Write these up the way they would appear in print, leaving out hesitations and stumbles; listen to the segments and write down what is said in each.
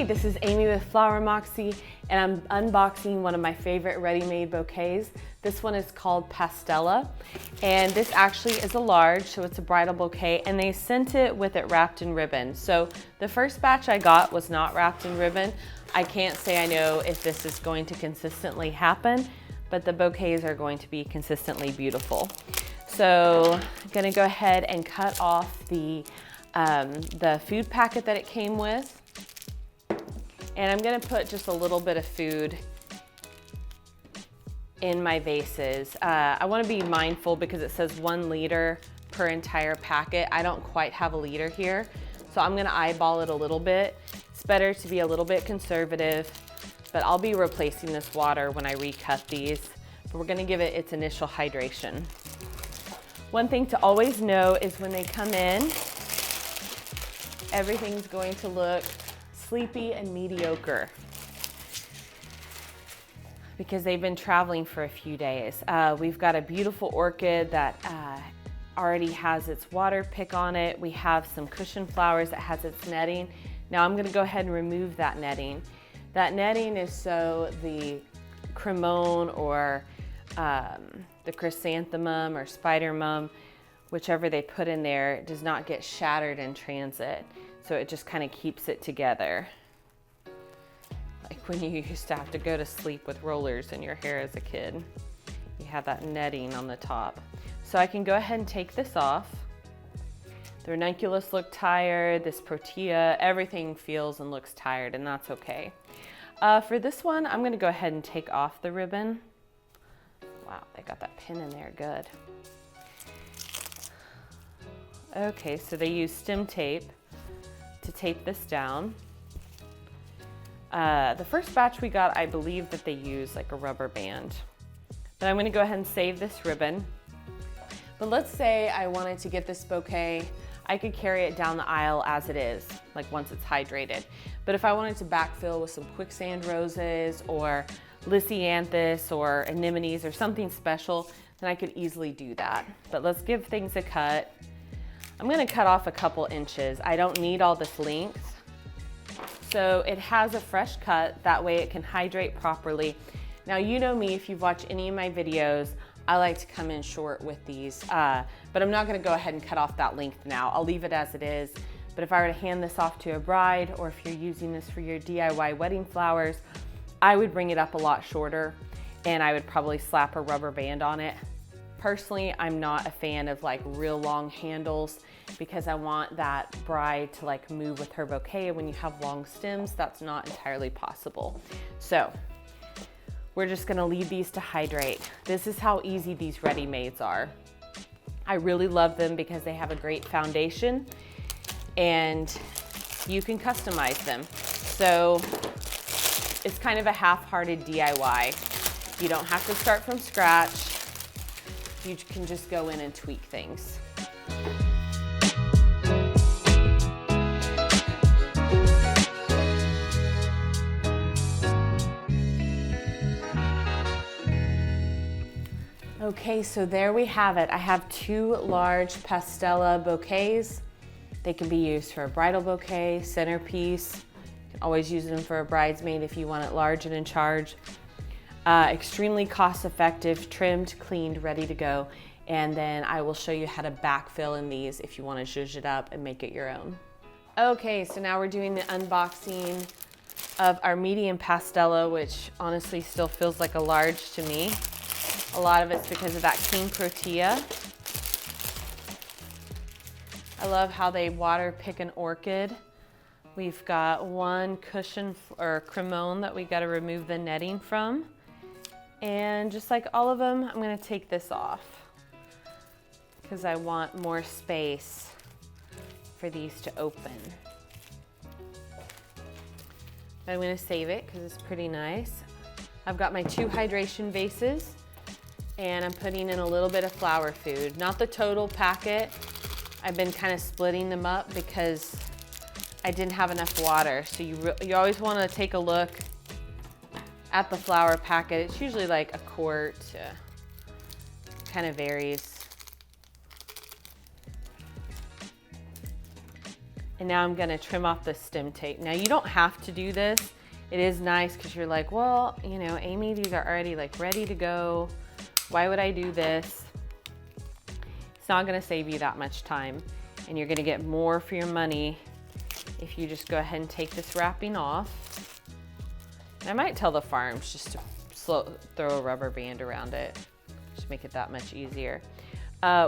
this is Amy with Flower Moxie, and I'm unboxing one of my favorite ready-made bouquets. This one is called Pastella, and this actually is a large, so it's a bridal bouquet, and they sent it with it wrapped in ribbon. So the first batch I got was not wrapped in ribbon. I can't say I know if this is going to consistently happen, but the bouquets are going to be consistently beautiful. So I'm gonna go ahead and cut off the food packet that it came with. And I'm gonna put just a little bit of food in my vases. I wanna be mindful because it says 1 liter per entire packet. I don't quite have a liter here, so I'm gonna eyeball it a little bit. It's better to be a little bit conservative, but I'll be replacing this water when I recut these. But we're gonna give it its initial hydration. One thing to always know is when they come in, everything's going to look sleepy and mediocre because they've been traveling for a few days. We've got a beautiful orchid that already has its water pick on it. We have some cushion flowers that has its netting. Now I'm gonna go ahead and remove that netting. That netting is so the cremone or the chrysanthemum or spider mum, whichever they put in there, does not get shattered in transit. So it just kind of keeps it together. Like when you used to have to go to sleep with rollers in your hair as a kid. You have that netting on the top. So I can go ahead and take this off. The ranunculus look tired, this protea, everything feels and looks tired, and that's okay. For this one, I'm gonna go ahead and take off the ribbon. Wow, they got that pin in there, good. Okay, so they use stem tape to tape this down. The first batch we got, I believe that they use like a rubber band. But I'm gonna go ahead and save this ribbon. But let's say I wanted to get this bouquet, I could carry it down the aisle as it is, like once it's hydrated. But if I wanted to backfill with some Quicksand Roses or Lisianthus or anemones or something special, then I could easily do that. But let's give things a cut. I'm gonna cut off a couple inches. I don't need all this length. So it has a fresh cut, that way it can hydrate properly. Now you know me, if you've watched any of my videos, I like to come in short with these, but I'm not gonna go ahead and cut off that length now. I'll leave it as it is. But if I were to hand this off to a bride, or if you're using this for your DIY wedding flowers, I would bring it up a lot shorter, and I would probably slap a rubber band on it. Personally, I'm not a fan of like real long handles because I want that bride to like move with her bouquet. When you have long stems, that's not entirely possible. So we're just gonna leave these to hydrate. This is how easy these ready-mades are. I really love them because they have a great foundation and you can customize them. So it's kind of a half-hearted DIY. You don't have to start from scratch. You can just go in and tweak things. Okay, so there we have it. I have 2 large Pastella bouquets. They can be used for a bridal bouquet, centerpiece. You can always use them for a bridesmaid if you want it large and in charge. Extremely cost-effective, trimmed, cleaned, ready to go. And then I will show you how to backfill in these if you want to zhuzh it up and make it your own. Okay, so now we're doing the unboxing of our medium Pastella, which honestly still feels like a large to me. A lot of it's because of that king protea. I love how they water pick an orchid. We've got 1 cushion or cremone that we got to remove the netting from. And just like all of them, I'm gonna take this off because I want more space for these to open. I'm gonna save it because it's pretty nice. I've got my 2 hydration vases and I'm putting in a little bit of flower food, not the total packet. I've been kind of splitting them up because I didn't have enough water. So you always wanna take a look at the flower packet. It's usually like a quart, kind of varies. And now I'm gonna trim off the stem tape. Now you don't have to do this. It is nice because you're like, well, you know, Amy, these are already like ready to go. Why would I do this? It's not gonna save you that much time, and you're gonna get more for your money if you just go ahead and take this wrapping off. And I might tell the farms just to throw a rubber band around it, just make it that much easier.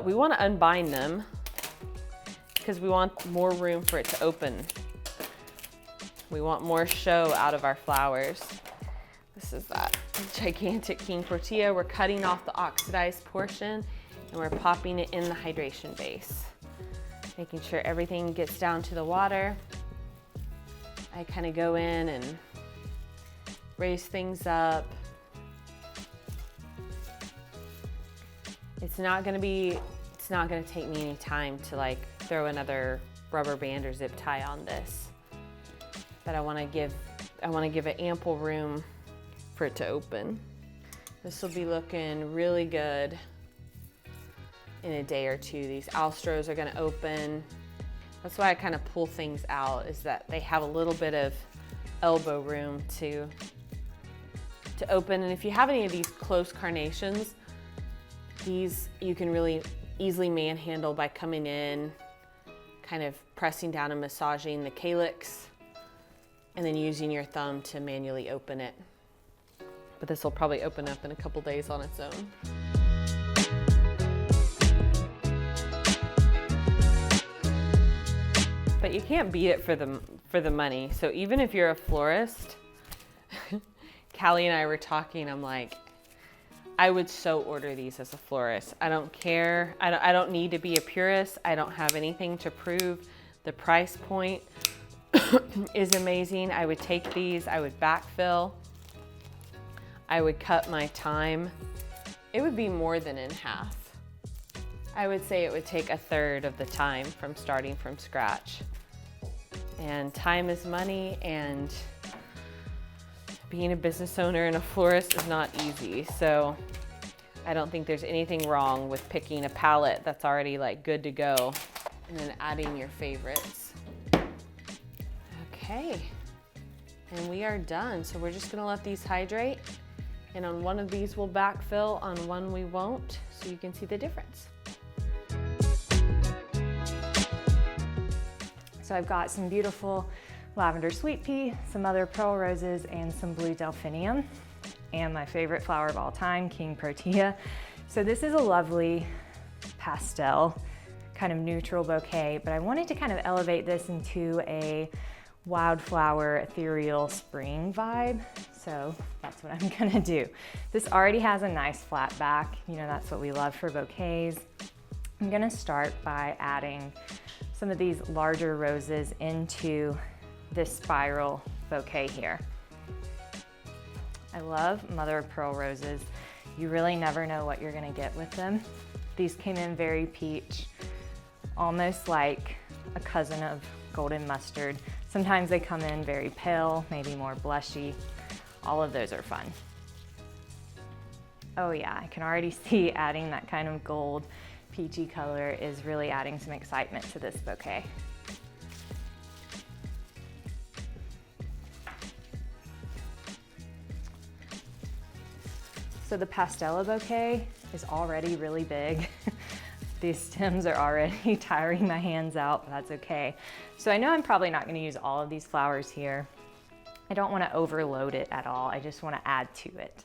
We wanna unbind them because we want more room for it to open. We want more show out of our flowers. This is that gigantic king tortilla. We're cutting off the oxidized portion and we're popping it in the hydration base. Making sure everything gets down to the water. I kind of go in and raise things up. It's not gonna take me any time to like throw another rubber band or zip tie on this. But I wanna give it ample room for it to open. This will be looking really good in a day or two. These Alstros are gonna open. That's why I kind of pull things out, is that they have a little bit of elbow room to open. And if you have any of these close carnations, these you can really easily manhandle by coming in, kind of pressing down and massaging the calyx, and then using your thumb to manually open it. But this will probably open up in a couple days on its own. But you can't beat it for the money. So even if you're a florist, Callie and I were talking, I'm like, I would so order these as a florist. I don't care. I don't need to be a purist. I don't have anything to prove. The price point is amazing. I would take these, I would backfill. I would cut my time. It would be more than in half. I would say it would take a third of the time from starting from scratch. And time is money, and being a business owner and a florist is not easy. So I don't think there's anything wrong with picking a palette that's already like good to go and then adding your favorites. Okay, and we are done. So we're just gonna let these hydrate, and on one of these we'll backfill, on one we won't, so you can see the difference. So I've got some beautiful lavender sweet pea, some other pearl roses, and some blue delphinium, and my favorite flower of all time, king protea. So this is a lovely pastel, kind of neutral bouquet, but I wanted to kind of elevate this into a wildflower, ethereal spring vibe. So that's what I'm gonna do. This already has a nice flat back. You know, that's what we love for bouquets. I'm gonna start by adding some of these larger roses into this spiral bouquet here. I love mother of pearl roses. You really never know what you're gonna get with them. These came in very peach, almost like a cousin of golden mustard. Sometimes they come in very pale, maybe more blushy. All of those are fun. Oh yeah, I can already see adding that kind of gold peachy color is really adding some excitement to this bouquet. So the Pastella bouquet is already really big. These stems are already tiring my hands out, but that's okay. So I know I'm probably not gonna use all of these flowers here. I don't wanna overload it at all. I just wanna add to it.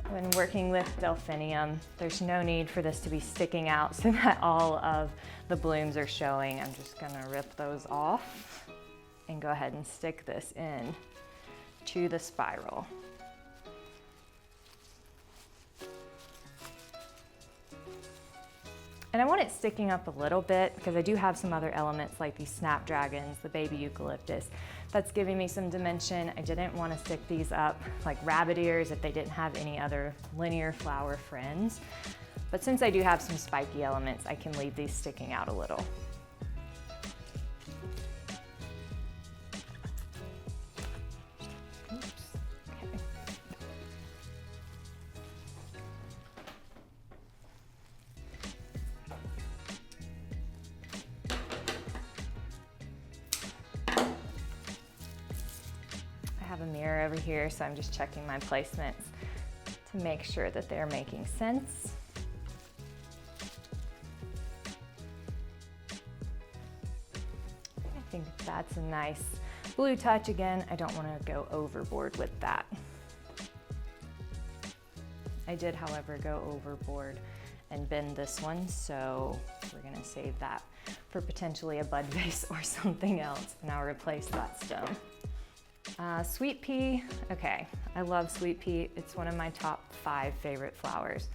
When working with delphinium, there's no need for this to be sticking out so that all of the blooms are showing. I'm just gonna rip those off and go ahead and stick this in to the spiral. And I want it sticking up a little bit because I do have some other elements like these snapdragons, the baby eucalyptus. That's giving me some dimension. I didn't want to stick these up like rabbit ears if they didn't have any other linear flower friends. But since I do have some spiky elements, I can leave these sticking out a little. have a mirror over here, so I'm just checking my placements to make sure that they're making sense. I think that's a nice blue touch. Again, I don't want to go overboard with that. I did, however, go overboard and bend this one, so we're gonna save that for potentially a bud vase or something else, and I'll replace that stone. Sweet pea, okay, I love sweet pea. It's one of my top 5 favorite flowers.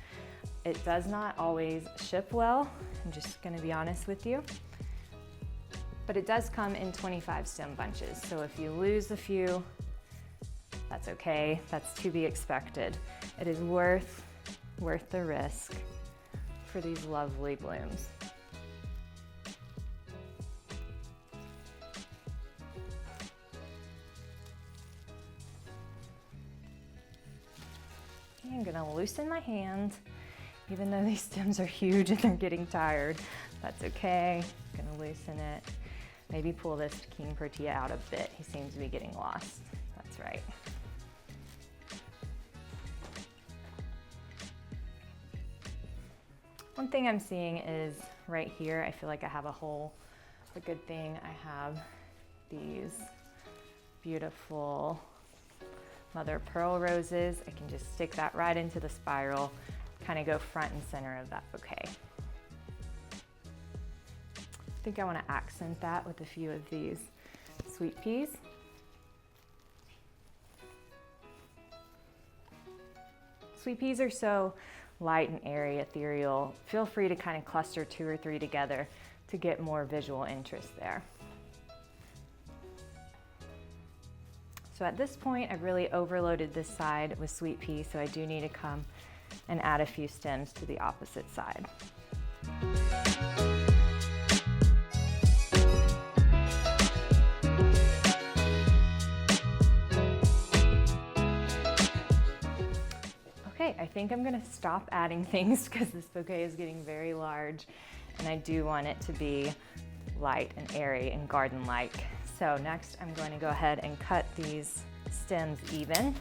It does not always ship well, I'm just gonna be honest with you, but it does come in 25 stem bunches, so if you lose a few, that's okay, that's to be expected. It is worth the risk for these lovely blooms. I'm gonna loosen my hand, even though these stems are huge and they're getting tired. That's okay, I'm gonna loosen it. Maybe pull this King Protea out a bit. He seems to be getting lost. That's right. One thing I'm seeing is right here, I feel like I have a hole. The good thing I have these beautiful mother of pearl roses. I can just stick that right into the spiral, kind of go front and center of that bouquet. I think I want to accent that with a few of these sweet peas. Sweet peas are so light and airy, ethereal. Feel free to kind of cluster 2 or 3 together to get more visual interest there. So at this point, I've really overloaded this side with sweet pea, so I do need to come and add a few stems to the opposite side. Okay, I think I'm gonna stop adding things because this bouquet is getting very large and I do want it to be light and airy and garden-like. So next I'm going to go ahead and cut these stems even.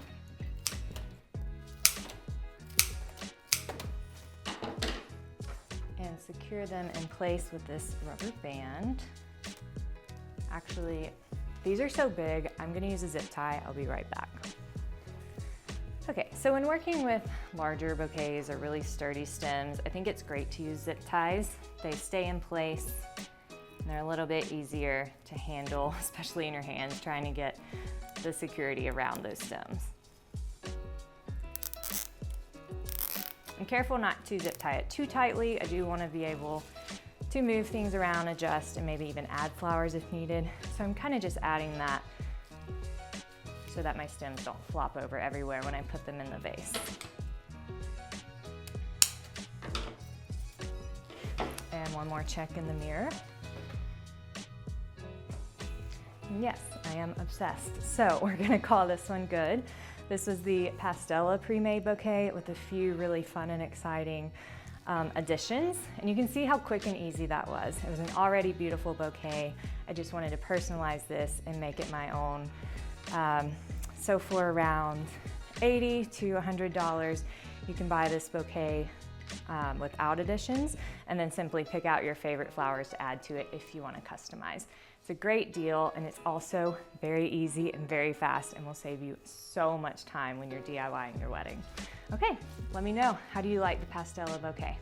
And secure them in place with this rubber band. Actually, these are so big, I'm gonna use a zip tie. I'll be right back. Okay, so when working with larger bouquets or really sturdy stems, I think it's great to use zip ties. They stay in place and they're a little bit easier to handle, especially in your hands, trying to get the security around those stems. I'm careful not to zip tie it too tightly. I do want to be able to move things around, adjust, and maybe even add flowers if needed. So I'm kind of just adding that so that my stems don't flop over everywhere when I put them in the vase. And one more check in the mirror. Yes, I am obsessed. So we're gonna call this one good. This was the Pastella Premade bouquet with a few really fun and exciting additions. And you can see how quick and easy that was. It was an already beautiful bouquet. I just wanted to personalize this and make it my own. So for around $80 to $100, you can buy this bouquet without additions, and then simply pick out your favorite flowers to add to it if you want to customize. It's a great deal, and it's also very easy and very fast and will save you so much time when you're DIYing your wedding. Okay, let me know, how do you like the Pastella bouquet?